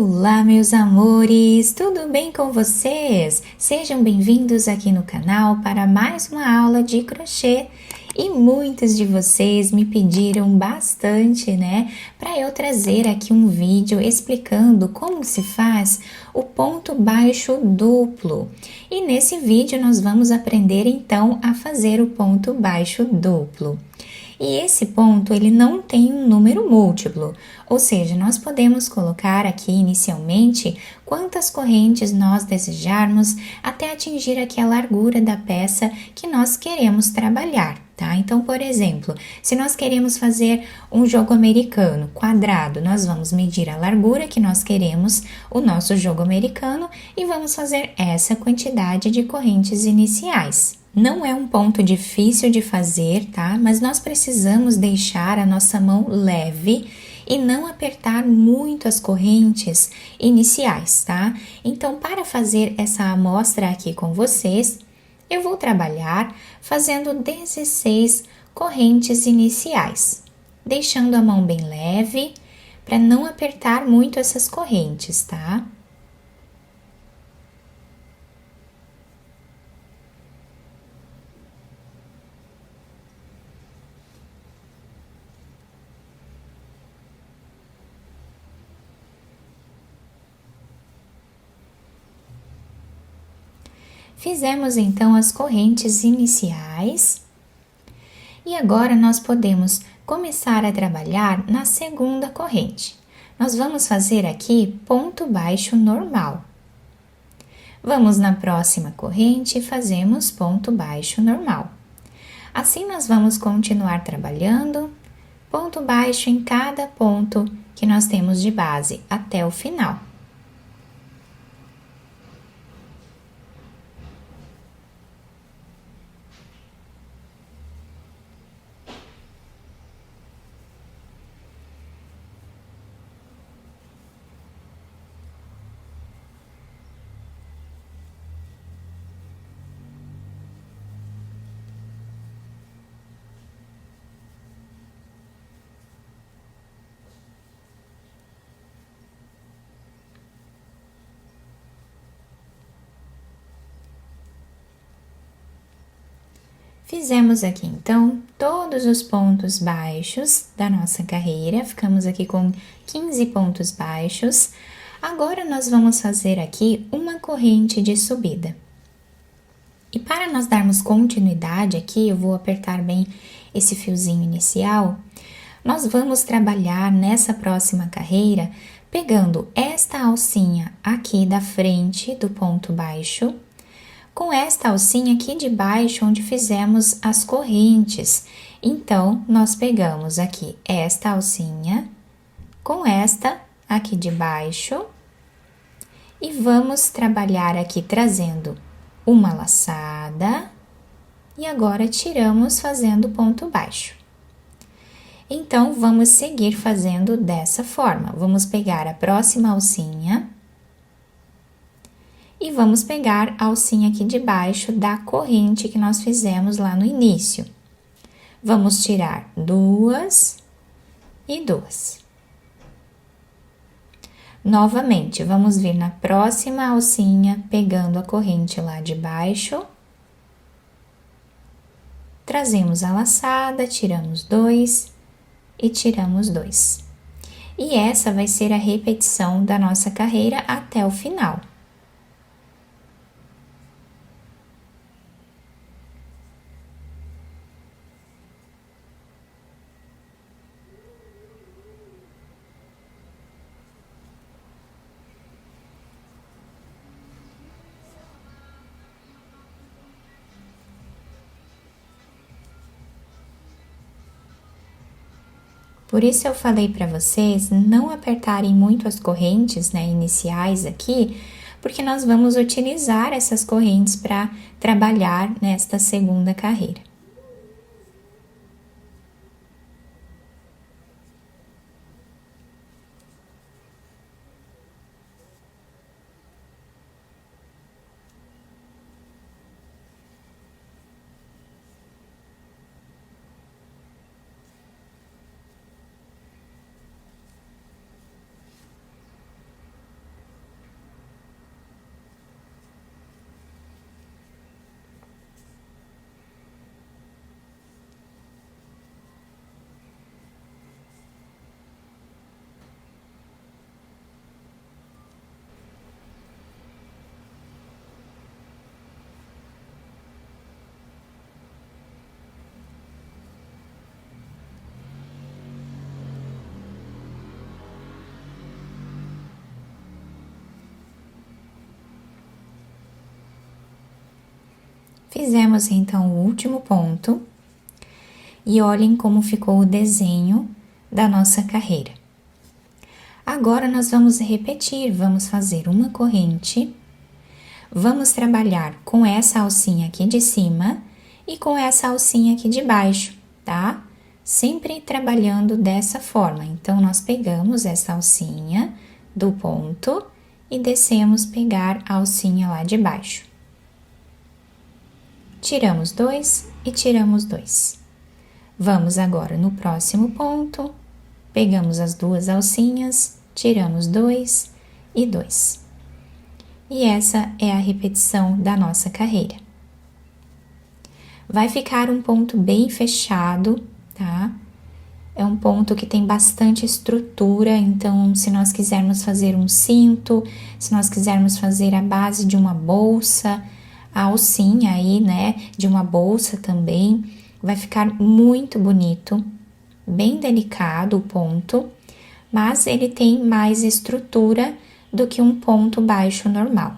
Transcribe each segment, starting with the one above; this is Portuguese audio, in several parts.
Olá, meus amores! Tudo bem com vocês? Sejam bem-vindos aqui no canal para mais uma aula de crochê. E muitos de vocês me pediram bastante, né, para eu trazer aqui um vídeo explicando como se faz o ponto baixo duplo. E nesse vídeo nós vamos aprender então a fazer o ponto baixo duplo. E esse ponto, ele não tem um número múltiplo, ou seja, nós podemos colocar aqui inicialmente quantas correntes nós desejarmos até atingir aqui a largura da peça que nós queremos trabalhar, tá? Então, por exemplo, se nós queremos fazer um jogo americano quadrado, nós vamos medir a largura que nós queremos o nosso jogo americano e vamos fazer essa quantidade de correntes iniciais. Não é um ponto difícil de fazer, tá? Mas nós precisamos deixar a nossa mão leve e não apertar muito as correntes iniciais, tá? Então, para fazer essa amostra aqui com vocês, eu vou trabalhar fazendo 16 correntes iniciais, deixando a mão bem leve para não apertar muito essas correntes, tá? Fizemos então as correntes iniciais e agora nós podemos começar a trabalhar na segunda corrente. Nós vamos fazer aqui ponto baixo normal. Vamos na próxima corrente e fazemos ponto baixo normal. Assim nós vamos continuar trabalhando ponto baixo em cada ponto que nós temos de base até o final. Fizemos aqui então todos os pontos baixos da nossa carreira, ficamos aqui com 15 pontos baixos. Agora nós vamos fazer aqui uma corrente de subida. E para nós darmos continuidade aqui, eu vou apertar bem esse fiozinho inicial. Nós vamos trabalhar nessa próxima carreira pegando esta alcinha aqui da frente do ponto baixo, com esta alcinha aqui de baixo onde fizemos as correntes. Então, nós pegamos aqui esta alcinha com esta aqui de baixo e vamos trabalhar aqui trazendo uma laçada e agora tiramos fazendo ponto baixo. Então, vamos seguir fazendo dessa forma. Vamos pegar a próxima alcinha e vamos pegar a alcinha aqui de baixo da corrente que nós fizemos lá no início. Vamos tirar duas e duas. Novamente, vamos vir na próxima alcinha, pegando a corrente lá de baixo. Trazemos a laçada, tiramos dois e tiramos dois. E essa vai ser a repetição da nossa carreira até o final. Por isso eu falei para vocês não apertarem muito as correntes, né, iniciais aqui, porque nós vamos utilizar essas correntes para trabalhar nesta segunda carreira. Fizemos então o último ponto e olhem como ficou o desenho da nossa carreira. Agora nós vamos repetir, vamos fazer uma corrente, vamos trabalhar com essa alcinha aqui de cima e com essa alcinha aqui de baixo, tá? Sempre trabalhando dessa forma. Então, nós pegamos essa alcinha do ponto e descemos pegar a alcinha lá de baixo. Tiramos 2 e tiramos 2. Vamos agora no próximo ponto, pegamos as duas alcinhas, tiramos 2 e 2. E essa é a repetição da nossa carreira. Vai ficar um ponto bem fechado, tá? É um ponto que tem bastante estrutura, então se nós quisermos fazer um cinto, se nós quisermos fazer a base de uma bolsa, a alcinha aí, né, de uma bolsa também, vai ficar muito bonito, bem delicado o ponto, mas ele tem mais estrutura do que um ponto baixo normal.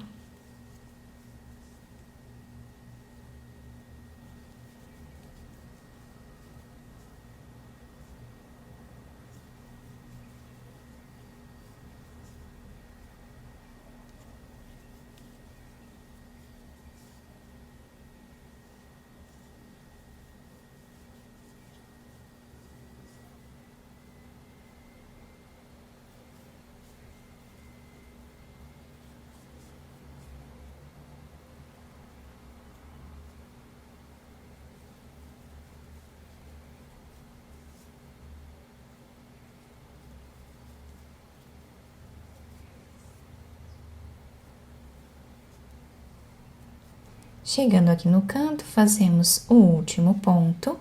Chegando aqui no canto, fazemos o último ponto.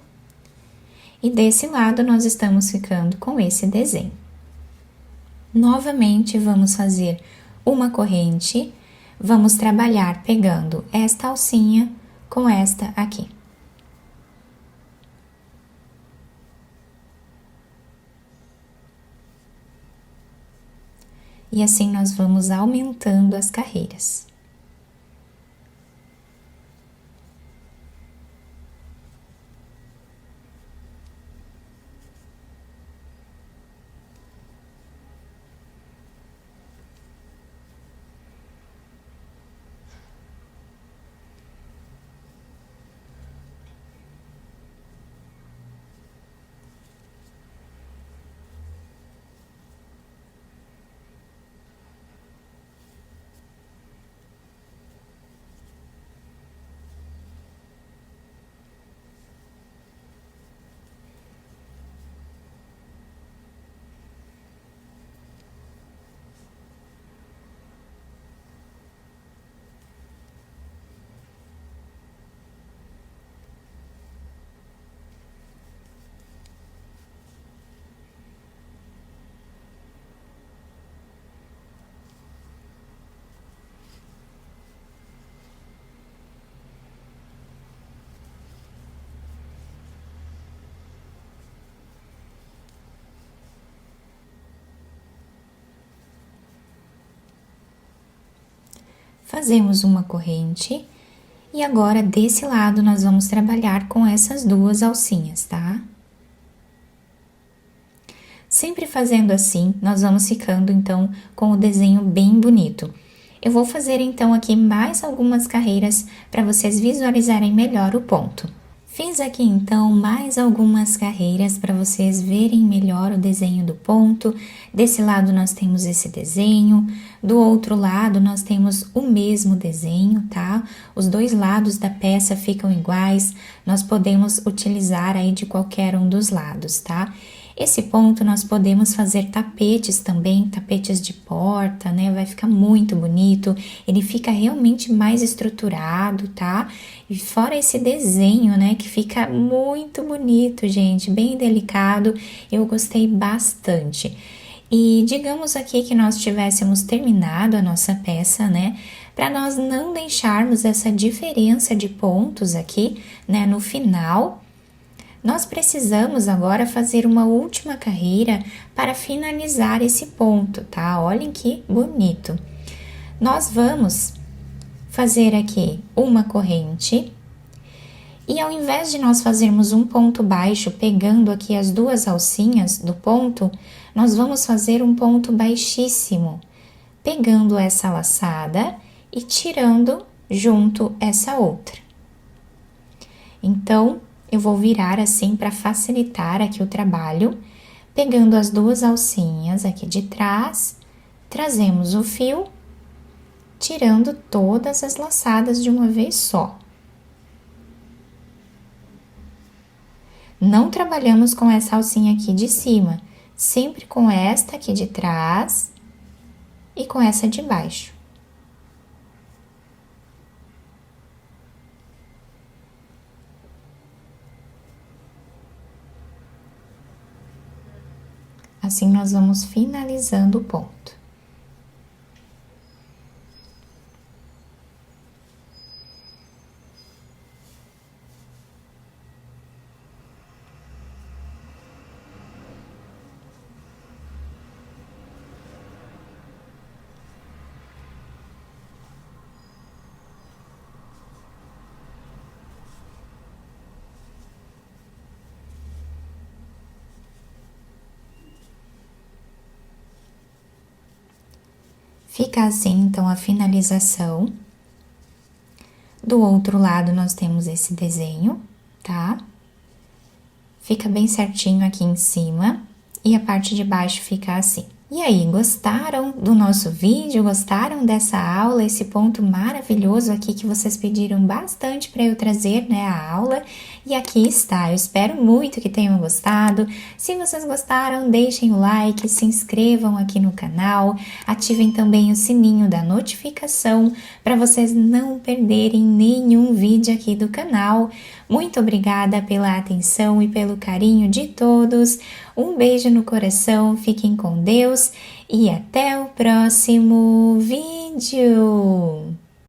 E desse lado, nós estamos ficando com esse desenho. Novamente, vamos fazer uma corrente. Vamos trabalhar pegando esta alcinha com esta aqui. E assim, nós vamos aumentando as carreiras. Fazemos uma corrente e agora desse lado nós vamos trabalhar com essas duas alcinhas, tá? Sempre fazendo assim, nós vamos ficando então com o desenho bem bonito. Eu vou fazer então aqui mais algumas carreiras para vocês visualizarem melhor o ponto. Fiz aqui então mais algumas carreiras para vocês verem melhor o desenho do ponto. Desse lado nós temos esse desenho, do outro lado nós temos o mesmo desenho, tá? Os dois lados da peça ficam iguais, nós podemos utilizar aí de qualquer um dos lados, tá? Esse ponto nós podemos fazer tapetes também, tapetes de porta, né? Vai ficar muito bonito, ele fica realmente mais estruturado, tá? E fora esse desenho, né? Que fica muito bonito, gente, bem delicado, eu gostei bastante. E digamos aqui que nós tivéssemos terminado a nossa peça, né? Para nós não deixarmos essa diferença de pontos aqui, né? No final, nós precisamos agora fazer uma última carreira para finalizar esse ponto, tá? Olhem que bonito. Nós vamos fazer aqui uma corrente, E ao invés de nós fazermos um ponto baixo, pegando aqui as duas alcinhas do ponto, nós vamos fazer um ponto baixíssimo, pegando essa laçada e tirando junto essa outra. Então, eu vou virar assim para facilitar aqui o trabalho, pegando as duas alcinhas aqui de trás, trazemos o fio, tirando todas as laçadas de uma vez só. Não trabalhamos com essa alcinha aqui de cima, sempre com esta aqui de trás e com essa de baixo. Assim, nós vamos finalizando o ponto. Fica assim, então, a finalização. Do outro lado, nós temos esse desenho, tá? Fica bem certinho aqui em cima e a parte de baixo fica assim. E aí, gostaram do nosso vídeo? Gostaram dessa aula? Esse ponto maravilhoso aqui que vocês pediram bastante para eu trazer, né, a aula. E aqui está, eu espero muito que tenham gostado. Se vocês gostaram, deixem o like, se inscrevam aqui no canal, ativem também o sininho da notificação para vocês não perderem nenhum vídeo aqui do canal. Muito obrigada pela atenção e pelo carinho de todos. Um beijo no coração, fiquem com Deus e até o próximo vídeo!